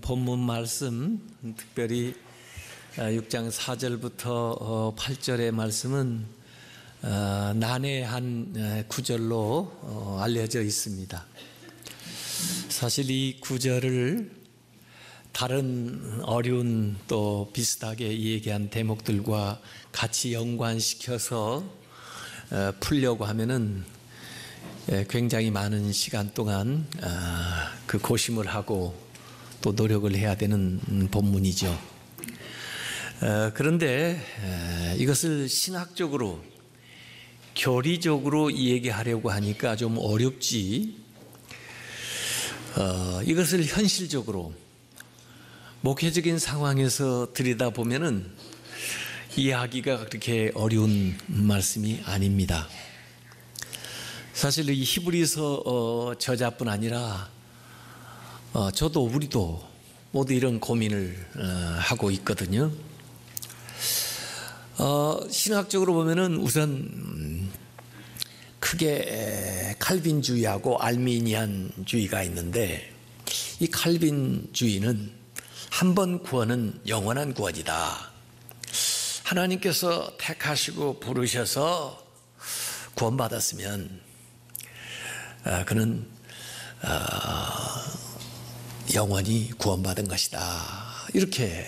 본문 말씀, 특별히 6장 4절부터 8절의 말씀은 난해한 구절로 알려져 있습니다. 사실 이 구절을 다른 어려운 또 비슷하게 얘기한 대목들과 같이 연관시켜서 풀려고 하면은 굉장히 많은 시간 동안 그 고심을 하고 또 노력을 해야 되는 본문이죠. 그런데 이것을 신학적으로 교리적으로 얘기하려고 하니까 좀 어렵지. 이것을 현실적으로 목회적인 상황에서 들여다보면은 이해하기가 그렇게 어려운 말씀이 아닙니다. 사실 이 히브리서 저자뿐 아니라 저도 우리도 모두 이런 고민을 하고 있거든요. 신학적으로 보면은 우선 크게 칼빈주의하고 알미니안주의가 있는데, 이 칼빈주의는 한 번 구원은 영원한 구원이다. 하나님께서 택하시고 부르셔서 구원받았으면 그는 영원히 구원받은 것이다, 이렇게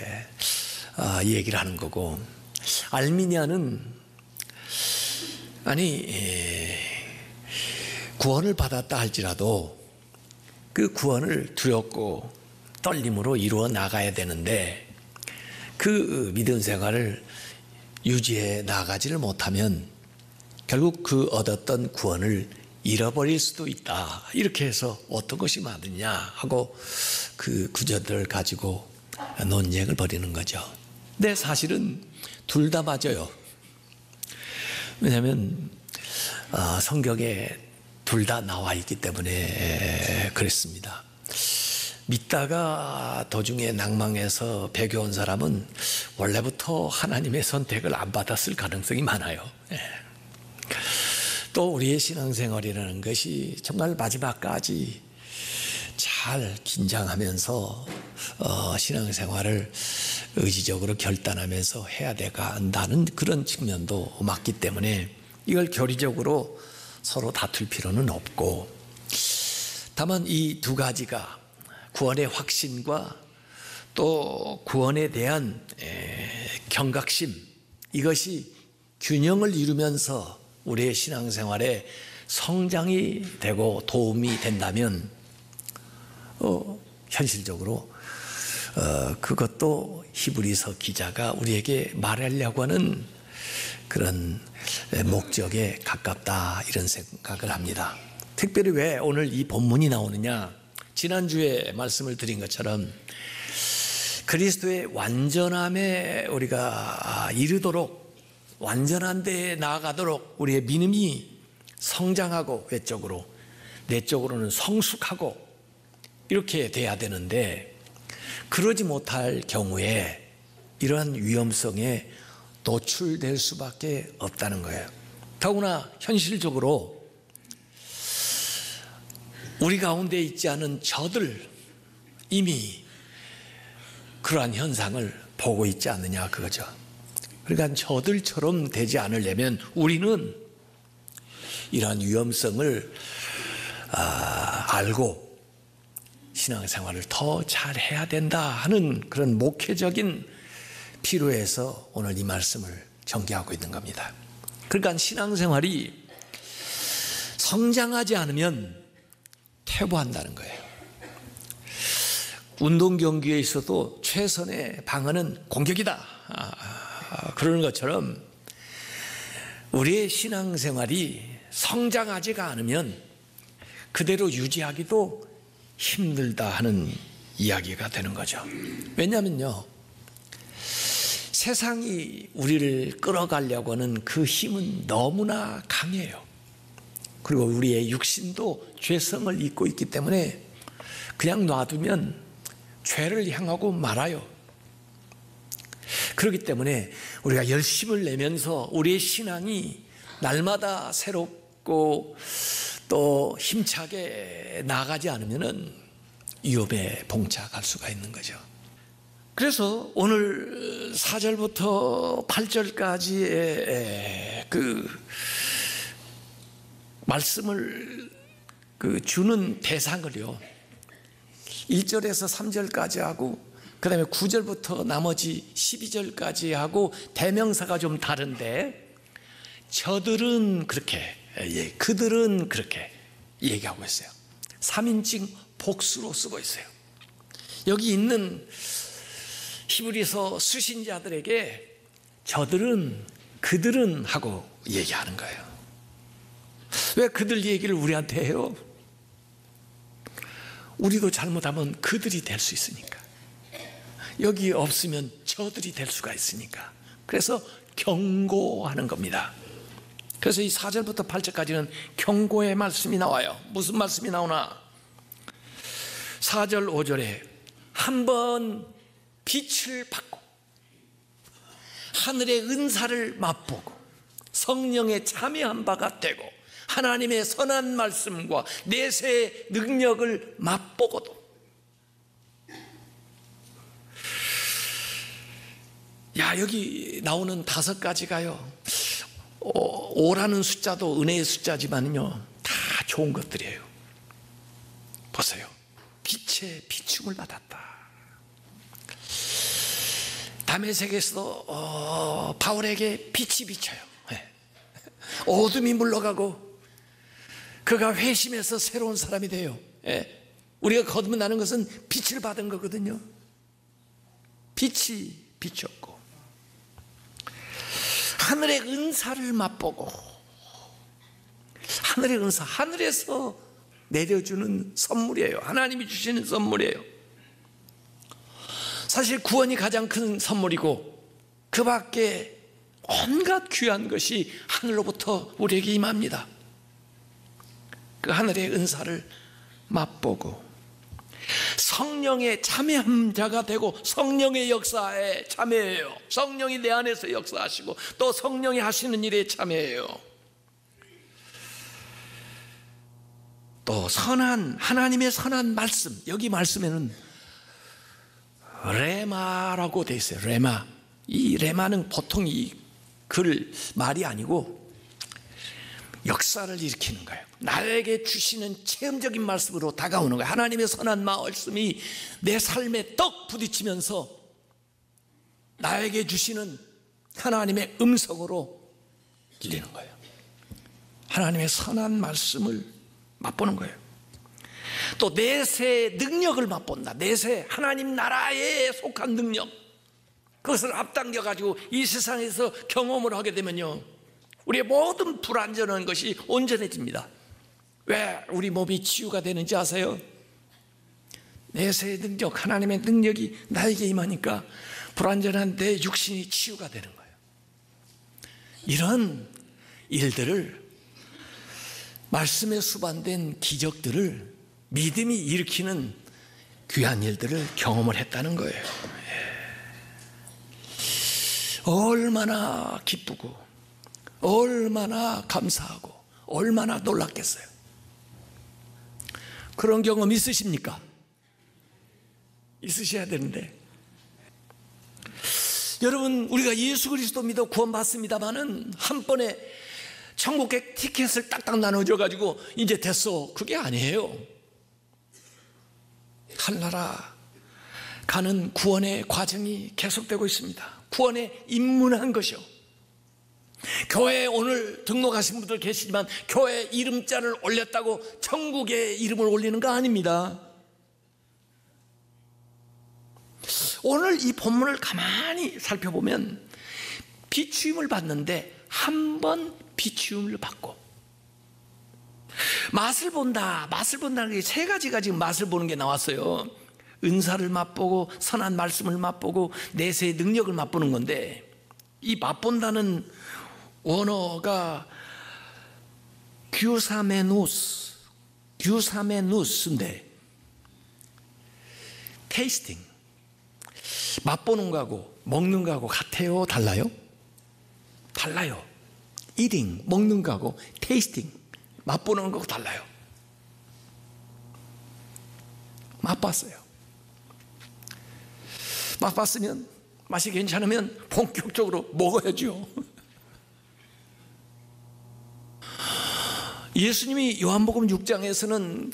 얘기를 하는 거고, 알미니아는 구원을 받았다 할지라도 그 구원을 두렵고 떨림으로 이루어 나가야 되는데, 그 믿음 생활을 유지해 나가지를 못하면 결국 그 얻었던 구원을 잃어버릴 수도 있다, 이렇게 해서 어떤 것이 맞느냐 하고 그 구절들을 가지고 논쟁을 벌이는 거죠. 근데 사실은 둘 다 맞아요. 왜냐하면 성경에 둘 다 나와 있기 때문에 그랬습니다. 믿다가 도중에 낭망해서 배교온 사람은 원래부터 하나님의 선택을 안 받았을 가능성이 많아요. 또 우리의 신앙생활이라는 것이 정말 마지막까지 잘 긴장하면서 신앙생활을 의지적으로 결단하면서 해야 된다는 그런 측면도 맞기 때문에 이걸 교리적으로 서로 다툴 필요는 없고, 다만 이 두 가지가 구원의 확신과 또 구원에 대한 경각심, 이것이 균형을 이루면서 우리의 신앙생활에 성장이 되고 도움이 된다면 현실적으로 그것도 히브리서 기자가 우리에게 말하려고 하는 그런 목적에 가깝다, 이런 생각을 합니다. 특별히 왜 오늘 이 본문이 나오느냐, 지난주에 말씀을 드린 것처럼 그리스도의 완전함에 우리가 이르도록, 완전한 데에 나아가도록 우리의 믿음이 성장하고 외적으로, 내적으로는 성숙하고 이렇게 돼야 되는데, 그러지 못할 경우에 이러한 위험성에 노출될 수밖에 없다는 거예요. 더구나 현실적으로 우리 가운데 있지 않은 저들 이미 그러한 현상을 보고 있지 않느냐, 그거죠. 그러니까 저들처럼 되지 않으려면 우리는 이러한 위험성을 알고 신앙생활을 더 잘해야 된다 하는 그런 목회적인 필요에서 오늘 이 말씀을 전개하고 있는 겁니다. 그러니까 신앙생활이 성장하지 않으면 퇴보한다는 거예요. 운동 경기에 있어도 최선의 방어는 공격이다, 그러는 것처럼 우리의 신앙생활이 성장하지가 않으면 그대로 유지하기도 힘들다 하는 이야기가 되는 거죠. 왜냐하면요, 세상이 우리를 끌어가려고 하는 그 힘은 너무나 강해요. 그리고 우리의 육신도 죄성을 입고 있기 때문에 그냥 놔두면 죄를 향하고 말아요. 그렇기 때문에 우리가 열심을 내면서 우리의 신앙이 날마다 새롭고 또 힘차게 나아가지 않으면은 위험에 봉착할 수가 있는 거죠. 그래서 오늘 4절부터 8절까지의 그 말씀을 주는 대상을요, 1절에서 3절까지 하고 그 다음에 9절부터 나머지 12절까지 하고 대명사가 좀 다른데, 저들은 그렇게, 그들은 그렇게 얘기하고 있어요. 3인칭 복수로 쓰고 있어요. 여기 있는 히브리서 수신자들에게 저들은, 그들은 하고 얘기하는 거예요. 왜 그들 얘기를 우리한테 해요? 우리도 잘못하면 그들이 될 수 있으니까, 여기 없으면 저들이 될 수가 있으니까. 그래서 경고하는 겁니다. 그래서 이 4절부터 8절까지는 경고의 말씀이 나와요. 무슨 말씀이 나오나? 4절 5절에 한번 빛을 받고 하늘의 은사를 맛보고 성령에 참여한 바가 되고 하나님의 선한 말씀과 내세의 능력을 맛보고도, 여기 나오는 5가지가요, 5라는 숫자도 은혜의 숫자지만요, 다 좋은 것들이에요. 보세요. 빛의 비춤을 받았다. 다메섹에서 바울에게 빛이 비쳐요. 어둠이 물러가고 그가 회심해서 새로운 사람이 돼요. 우리가 거듭나는 것은 빛을 받은 거거든요. 빛이 비쳤고 하늘의 은사를 맛보고, 하늘의 은사, 하늘에서 내려주는 선물이에요. 하나님이 주시는 선물이에요. 사실 구원이 가장 큰 선물이고 그 밖에 온갖 귀한 것이 하늘로부터 우리에게 임합니다. 그 하늘의 은사를 맛보고 성령의 참여한 자가 되고, 성령의 역사에 참여해요. 성령이 내 안에서 역사하시고 또 성령이 하시는 일에 참여해요. 또 선한, 하나님의 선한 말씀, 여기 말씀에는 레마라고 되어 있어요. 레마. 이 레마는 보통 이 글 말이 아니고 역사를 일으키는 거예요. 나에게 주시는 체험적인 말씀으로 다가오는 거예요. 하나님의 선한 말씀이 내 삶에 떡 부딪히면서 나에게 주시는 하나님의 음성으로 들리는 거예요. 하나님의 선한 말씀을 맛보는 거예요. 또 내세의 능력을 맛본다. 내세, 하나님 나라에 속한 능력, 그것을 앞당겨 가지고 이 세상에서 경험을 하게 되면요, 우리의 모든 불완전한 것이 온전해집니다. 왜 우리 몸이 치유가 되는지 아세요? 내세의 능력, 하나님의 능력이 나에게 임하니까 불완전한 내 육신이 치유가 되는 거예요. 이런 일들을, 말씀에 수반된 기적들을, 믿음이 일으키는 귀한 일들을 경험을 했다는 거예요. 얼마나 기쁘고 얼마나 감사하고 얼마나 놀랐겠어요. 그런 경험 있으십니까? 있으셔야 되는데, 여러분, 우리가 예수 그리스도 믿어 구원받습니다마는 한 번에 천국의 티켓을 딱딱 나눠줘 가지고 이제 됐어, 그게 아니에요. 하늘나라 가는 구원의 과정이 계속되고 있습니다. 구원에 입문한 것이요. 교회에 오늘 등록하신 분들 계시지만 교회 이름자를 올렸다고 천국에 이름을 올리는 거 아닙니다. 오늘 이 본문을 가만히 살펴보면 비추임을 받는데, 한 번 비추임을 받고 맛을 본다. 맛을 본다는 게 3가지가 지금 맛을 보는 게 나왔어요. 은사를 맛보고 선한 말씀을 맛보고 내세의 능력을 맛보는 건데, 이 맛본다는 원어가 규사메누스인데, 테이스팅, 맛보는 거하고 먹는 거하고 같아요? 달라요? 달라요. eating, 먹는 거하고 tasting, 맛보는 거하고 달라요. 맛봤어요. 맛봤으면 맛이 괜찮으면 본격적으로 먹어야죠. 예수님이 요한복음 6장에서는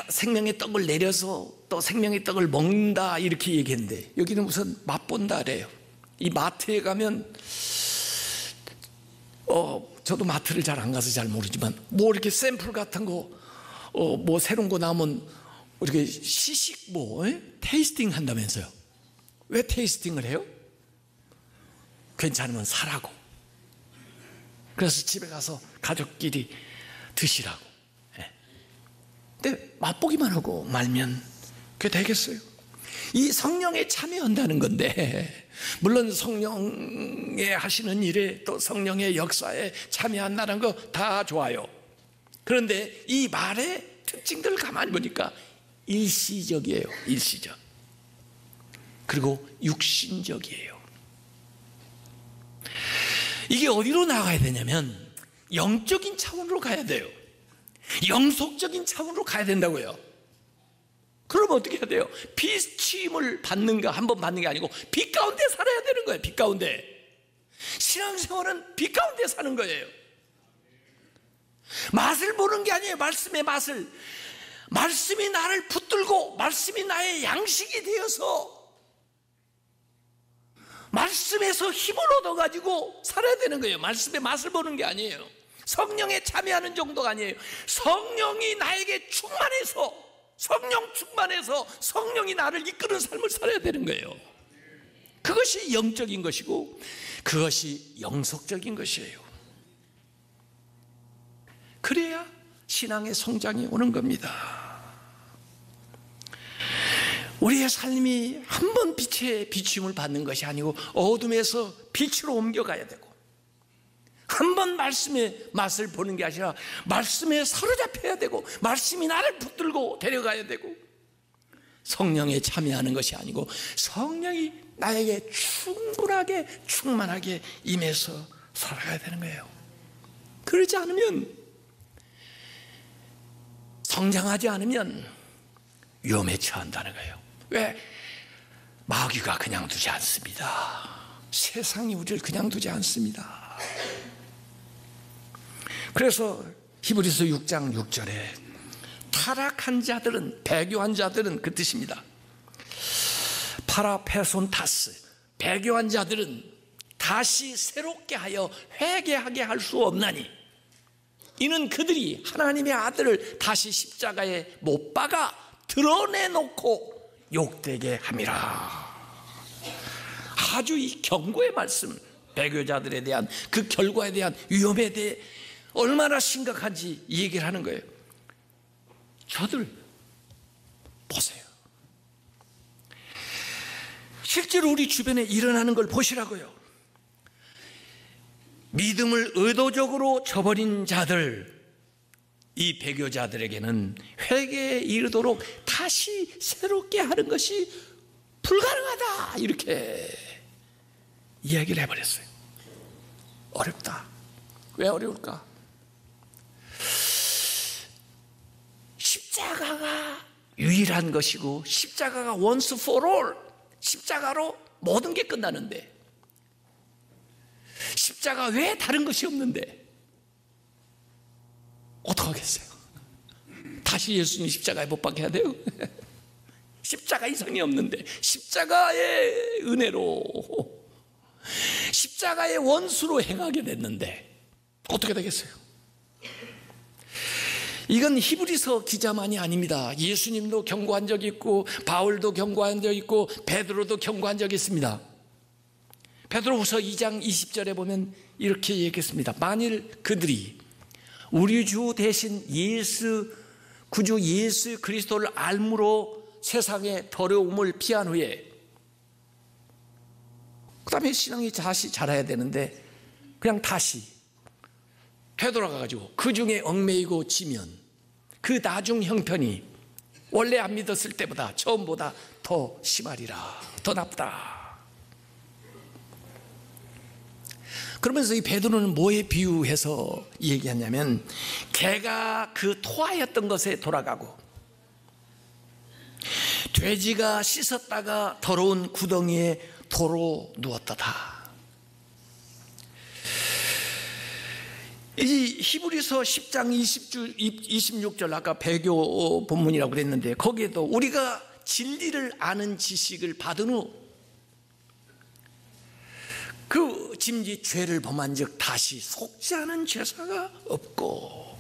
생명의 떡을 내려서 또 생명의 떡을 먹는다 이렇게 얘기했는데, 여기는 우선 맛본다래요. 이 마트에 가면 저도 마트를 잘 안 가서 잘 모르지만 뭐 이렇게 샘플 같은 거 뭐 새로운 거 나오면 이렇게 시식 테이스팅 한다면서요. 왜 테이스팅을 해요? 괜찮으면 사라고. 그래서 집에 가서 가족끼리 드시라고. 근데 맛보기만 하고 말면 그게 되겠어요? 이 성령에 참여한다는 건데, 물론 성령의 하시는 일에 또 성령의 역사에 참여한다는 거 다 좋아요. 그런데 이 말의 특징들을 가만히 보니까 일시적이에요. 일시적. 그리고 육신적이에요. 이게 어디로 나가야 되냐면 영적인 차원으로 가야 돼요. 영속적인 차원으로 가야 된다고요. 그럼 어떻게 해야 돼요? 빛침을 받는가, 한 번 받는 게 아니고 빛 가운데 살아야 되는 거예요. 빛 가운데. 신앙생활은 빛 가운데 사는 거예요. 맛을 보는 게 아니에요. 말씀의 맛을. 말씀이 나를 붙들고 말씀이 나의 양식이 되어서 말씀에서 힘을 얻어가지고 살아야 되는 거예요. 말씀의 맛을 보는 게 아니에요. 성령에 참여하는 정도가 아니에요. 성령이 나에게 충만해서, 성령 충만해서 성령이 나를 이끄는 삶을 살아야 되는 거예요. 그것이 영적인 것이고 그것이 영속적인 것이에요. 그래야 신앙의 성장이 오는 겁니다. 우리의 삶이 한 번 빛의 비춤을 받는 것이 아니고 어둠에서 빛으로 옮겨가야 되고, 한 번 말씀의 맛을 보는 게 아니라 말씀에 사로잡혀야 되고, 말씀이 나를 붙들고 데려가야 되고, 성령에 참여하는 것이 아니고 성령이 나에게 충분하게 충만하게 임해서 살아가야 되는 거예요. 그러지 않으면, 성장하지 않으면 위험에 처한다는 거예요. 왜? 마귀가 그냥 두지 않습니다. 세상이 우리를 그냥 두지 않습니다. 그래서 히브리서 6장 6절에 타락한 자들은, 배교한 자들은 그 뜻입니다. 파라페손타스, 배교한 자들은 다시 새롭게 하여 회개하게 할 수 없나니 이는 그들이 하나님의 아들을 다시 십자가에 못 박아 드러내놓고 욕되게 함이라. 아주 이 경고의 말씀, 배교자들에 대한 그 결과에 대한 위험에 대해 얼마나 심각한지 이 얘기를 하는 거예요. 저들 보세요. 실제로 우리 주변에 일어나는 걸 보시라고요. 믿음을 의도적으로 저버린 자들, 이 배교자들에게는 회개에 이르도록 다시 새롭게 하는 것이 불가능하다, 이렇게 이야기를 해버렸어요. 어렵다. 왜 어려울까? 십자가가 유일한 것이고 십자가가 once for all, 십자가로 모든 게 끝나는데 십자가 외에 다른 것이 없는데 어떡하겠어요? 다시 예수님 십자가에 못 박혀야 돼요? 십자가 이상이 없는데 십자가의 은혜로, 십자가의 원수로 행하게 됐는데 어떻게 되겠어요? 이건 히브리서 기자만이 아닙니다. 예수님도 경고한 적이 있고 바울도 경고한 적이 있고 베드로도 경고한 적이 있습니다. 베드로후서 2장 20절에 보면 이렇게 얘기했습니다. 만일 그들이 우리 주 대신 구주 예수 그리스도를 알므로 세상의 더러움을 피한 후에, 그 다음에 신앙이 다시 자라야 되는데 그냥 다시 되돌아가가지고 그 중에 얽매이고 지면 그 나중 형편이 원래 안 믿었을 때보다 처음보다 더 심하리라, 더 나쁘다. 그러면서 이 베드로는 뭐에 비유해서 얘기하냐면, 개가 그 토하였던 것에 돌아가고 돼지가 씻었다가 더러운 구덩이에 도로 누웠다다. 이 히브리서 10장 26절 아까 배교 본문이라고 그랬는데 거기에도 우리가 진리를 아는 지식을 받은 후 그 짐짓 죄를 범한 즉 다시 속지 않은 죄사가 없고,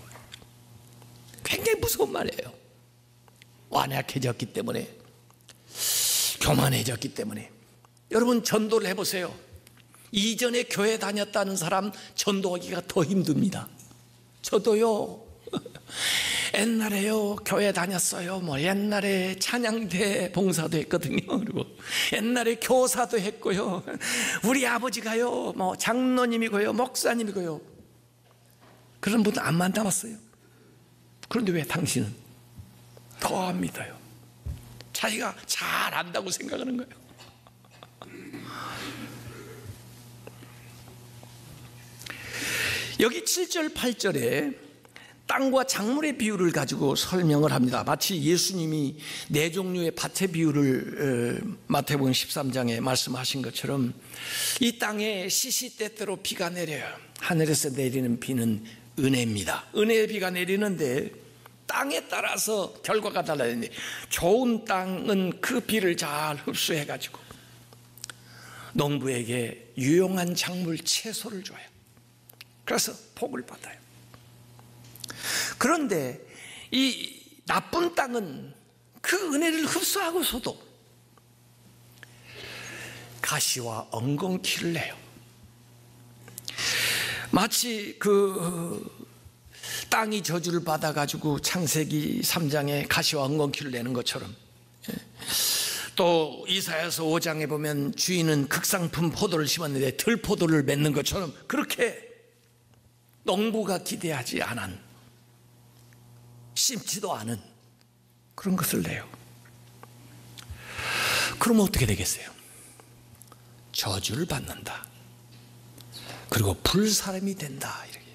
굉장히 무서운 말이에요. 완약해졌기 때문에, 교만해졌기 때문에. 여러분 전도를 해보세요. 이전에 교회 다녔다는 사람 전도하기가 더 힘듭니다. 저도요 옛날에요 교회 다녔어요. 뭐 옛날에 찬양대 봉사도 했거든요. 그리고 옛날에 교사도 했고요. 우리 아버지가요 뭐 장로님이고요 목사님이고요. 그런 분들 안 만나봤어요. 그런데 왜 당신은 더 안 믿어요? 자기가 잘 안다고 생각하는 거예요. 여기 7절 8절에 땅과 작물의 비유를 가지고 설명을 합니다. 마치 예수님이 네 종류의 밭의 비유를 마태복음 13장에 말씀하신 것처럼 이 땅에 시시때때로 비가 내려요. 하늘에서 내리는 비는 은혜입니다. 은혜의 비가 내리는데 땅에 따라서 결과가 달라지는데, 좋은 땅은 그 비를 잘 흡수해 가지고 농부에게 유용한 작물 채소를 줘요. 그래서 복을 받아요. 그런데 이 나쁜 땅은 그 은혜를 흡수하고서도 가시와 엉겅퀴를 내요. 마치 그 땅이 저주를 받아가지고 창세기 3장에 가시와 엉겅퀴를 내는 것처럼, 또 이사야서 5장에 보면 주인은 극상품 포도를 심었는데 들포도를 맺는 것처럼 그렇게 농부가 기대하지 않은, 심지도 않은 그런 것을 내요. 그러면 어떻게 되겠어요? 저주를 받는다. 그리고 불사람이 된다. 이렇게.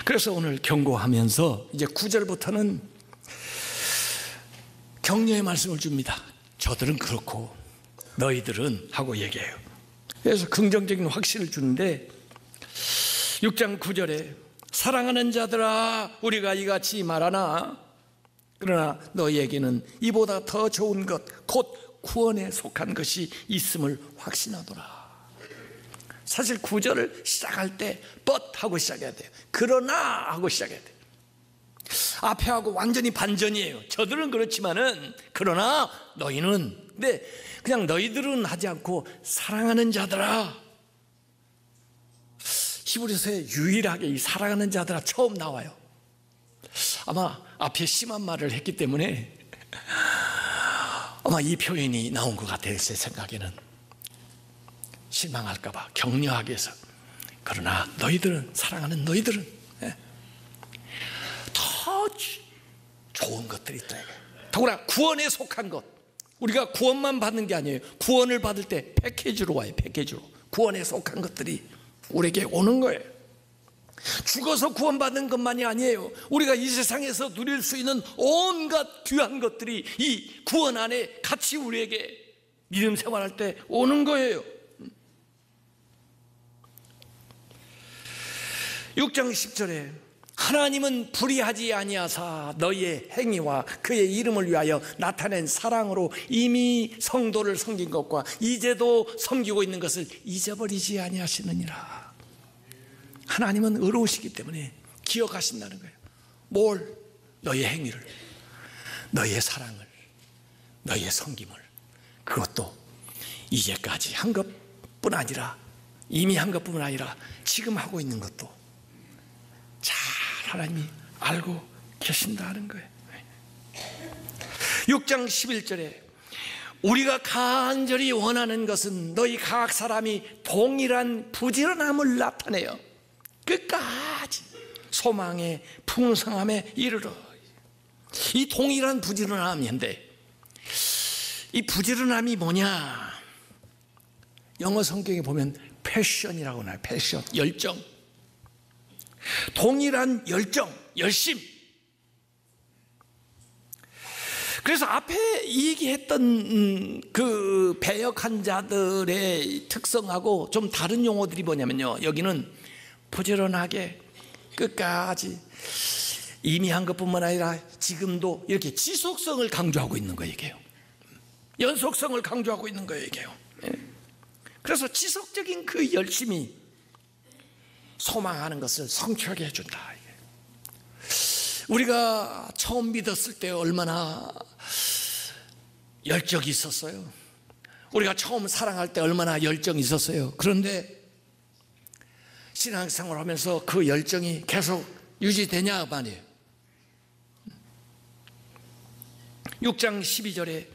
그래서 오늘 경고하면서 이제 9절부터는 격려의 말씀을 줍니다. 저들은 그렇고 너희들은 하고 얘기해요. 그래서 긍정적인 확신을 주는데 6장 9절에 사랑하는 자들아 우리가 이같이 말하나 그러나 너희에게는 이보다 더 좋은 것 곧 구원에 속한 것이 있음을 확신하더라. 사실 9절을 시작할 때 but 하고 시작해야 돼요. 그러나 하고 시작해야 돼요. 앞에 하고 완전히 반전이에요. 저들은 그렇지만은 그러나 너희는, 근데 그냥 너희들은 하지 않고 사랑하는 자들아. 히브리서에 유일하게 이 사랑하는 자들아 처음 나와요. 아마 앞에 심한 말을 했기 때문에 아마 이 표현이 나온 것 같아요. 제 생각에는 실망할까봐 격려하기 위해서. 그러나 너희들은, 사랑하는 너희들은 더 좋은 것들이 있다. 더구나 구원에 속한 것. 우리가 구원만 받는 게 아니에요. 구원을 받을 때 패키지로 와요. 패키지로. 구원에 속한 것들이 우리에게 오는 거예요. 죽어서 구원받는 것만이 아니에요. 우리가 이 세상에서 누릴 수 있는 온갖 귀한 것들이 이 구원 안에 같이 우리에게 믿음 생활할 때 오는 거예요. 6장 10절에 하나님은 불의하지 아니하사 너희의 행위와 그의 이름을 위하여 나타낸 사랑으로 이미 성도를 섬긴 것과 이제도 섬기고 있는 것을 잊어버리지 아니하시느니라. 하나님은 의로우시기 때문에 기억하신다는 거예요. 뭘? 너희의 행위를, 너희의 사랑을, 너희의 섬김을. 그것도 이제까지 한 것뿐 아니라, 이미 한 것뿐 아니라 지금 하고 있는 것도 잘 하나님이 알고 계신다는 거예요. 6장 11절에 우리가 간절히 원하는 것은 너희 각 사람이 동일한 부지런함을 나타내요. 끝까지 소망의 풍성함에 이르러. 이 동일한 부지런함인데 이 부지런함이 뭐냐? 영어 성경에 보면 패션이라고 나와요. 패션, 열정. 동일한 열정, 열심. 그래서 앞에 얘기했던 그 배역한 자들의 특성하고 좀 다른 용어들이 뭐냐면요, 여기는 부지런하게 끝까지 이미 한 것뿐만 아니라 지금도 이렇게 지속성을 강조하고 있는 거예요. 이게요, 연속성을 강조하고 있는 거예요. 이게요. 그래서 지속적인 그 열심이 소망하는 것을 성취하게 해준다. 우리가 처음 믿었을 때 얼마나 열정이 있었어요. 우리가 처음 사랑할 때 얼마나 열정이 있었어요. 그런데 신앙생활 하면서 그 열정이 계속 유지되냐 말이에요. 6장 12절에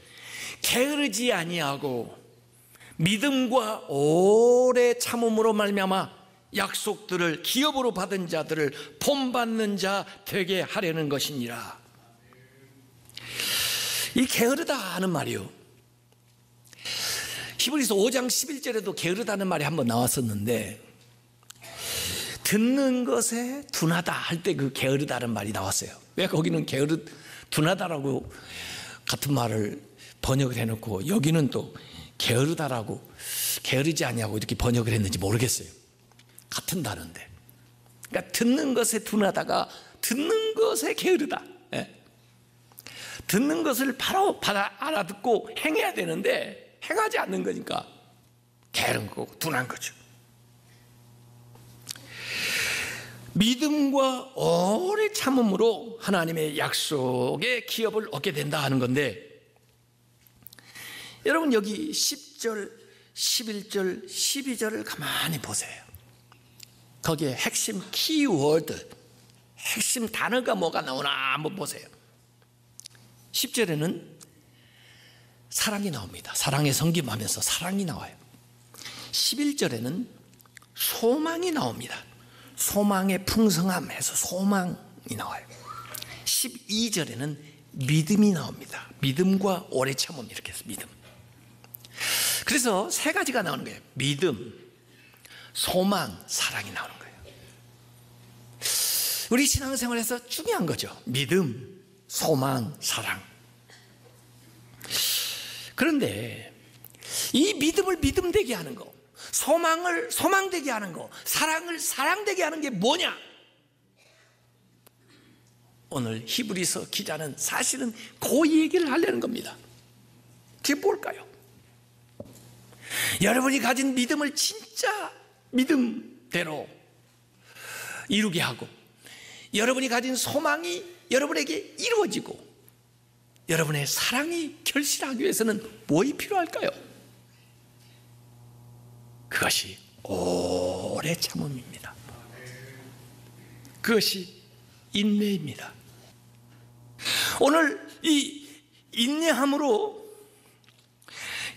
게으르지 아니하고 믿음과 오래 참음으로 말미암아 약속들을 기업으로 받은 자들을 본받는 자 되게 하려는 것이니라. 이 게으르다 하는 말이요, 히브리서 5장 11절에도 게으르다는 말이 한번 나왔었는데, 듣는 것에 둔하다 할 때 그 게으르다는 말이 나왔어요. 왜 거기는 둔하다라고 같은 말을 번역을 해놓고 여기는 또 게으르다라고, 게으르지 아니하고 이렇게 번역을 했는지 모르겠어요. 같은 단어인데, 그러니까 듣는 것에 둔하다가 듣는 것에 게으르다. 듣는 것을 바로 알아듣고 행해야 되는데 행하지 않는 거니까 게으른 거고 둔한 거죠. 믿음과 오래 참음으로 하나님의 약속의 기업을 얻게 된다 하는 건데, 여러분 여기 10절, 11절, 12절을 가만히 보세요. 거기에 핵심 키워드, 핵심 단어가 뭐가 나오나 한번 보세요. 10절에는 사랑이 나옵니다. 사랑에 섬김하면서 사랑이 나와요. 11절에는 소망이 나옵니다. 소망의 풍성함에서 소망이 나와요. 12절에는 믿음이 나옵니다. 믿음과 오래 참음, 이렇게 해서 믿음. 그래서 세 가지가 나오는 거예요. 믿음, 소망, 사랑이 나오는 거예요. 우리 신앙생활에서 중요한 거죠. 믿음, 소망, 사랑. 그런데 이 믿음을 믿음되게 하는 거, 소망을 소망되게 하는 거, 사랑을 사랑되게 하는 게 뭐냐? 오늘 히브리서 기자는 사실은 그 얘기를 하려는 겁니다. 그게 뭘까요? 여러분이 가진 믿음을 진짜 믿음대로 이루게 하고, 여러분이 가진 소망이 여러분에게 이루어지고, 여러분의 사랑이 결실하기 위해서는 무엇이 필요할까요? 그것이 오래 참음입니다. 그것이 인내입니다. 오늘 이 인내함으로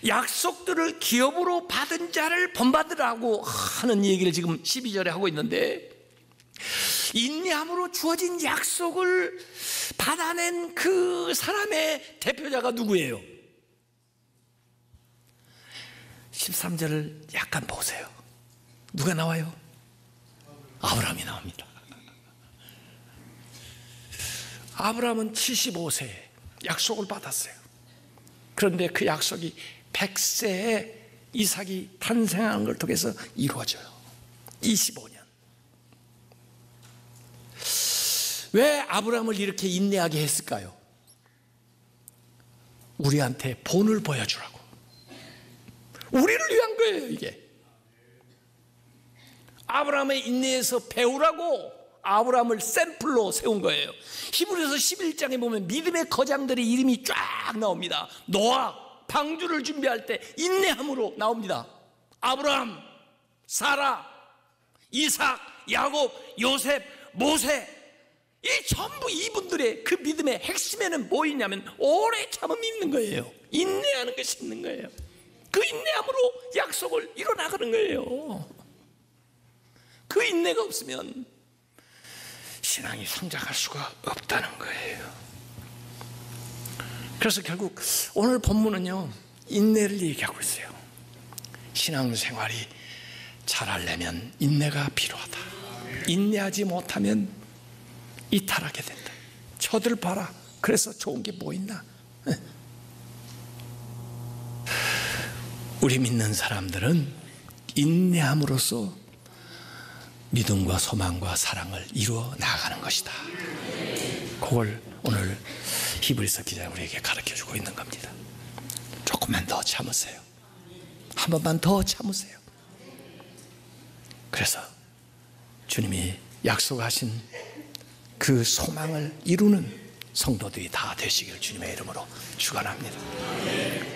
약속들을 기업으로 받은 자를 본받으라고 하는 얘기를 지금 12절에 하고 있는데, 인내함으로 주어진 약속을 받아낸 그 사람의 대표자가 누구예요? 13절을 약간 보세요. 누가 나와요? 아브라함이 나옵니다. 아브라함은 75세에 약속을 받았어요. 그런데 그 약속이 100세에 이삭이 탄생하는 걸 통해서 이루어져요. 25년. 왜 아브라함을 이렇게 인내하게 했을까요? 우리한테 본을 보여주라고. 우리를 위한 거예요, 이게. 아브라함의 인내에서 배우라고 아브라함을 샘플로 세운 거예요. 히브리서 11장에 보면 믿음의 거장들의 이름이 쫙 나옵니다. 노아, 방주를 준비할 때 인내함으로 나옵니다. 아브라함, 사라, 이삭, 야곱, 요셉, 모세, 이 전부 이분들의 그 믿음의 핵심에는 뭐 있냐면 오래 참음이 있는 거예요. 인내하는 것이 있는 거예요. 그 인내함으로 약속을 이뤄나가는 거예요. 그 인내가 없으면 신앙이 성장할 수가 없다는 거예요. 그래서 결국 오늘 본문은요, 인내를 얘기하고 있어요. 신앙생활이 잘하려면 인내가 필요하다. 인내하지 못하면 이탈하게 된다. 저들 봐라. 그래서 좋은 게 뭐 있나? 우리 믿는 사람들은 인내함으로써 믿음과 소망과 사랑을 이루어 나가는 것이다. 그걸 오늘 히브리서 기자가 우리에게 가르쳐주고 있는 겁니다. 조금만 더 참으세요. 한 번만 더 참으세요. 그래서 주님이 약속하신 그 소망을 이루는 성도들이 다 되시길 주님의 이름으로 축원합니다.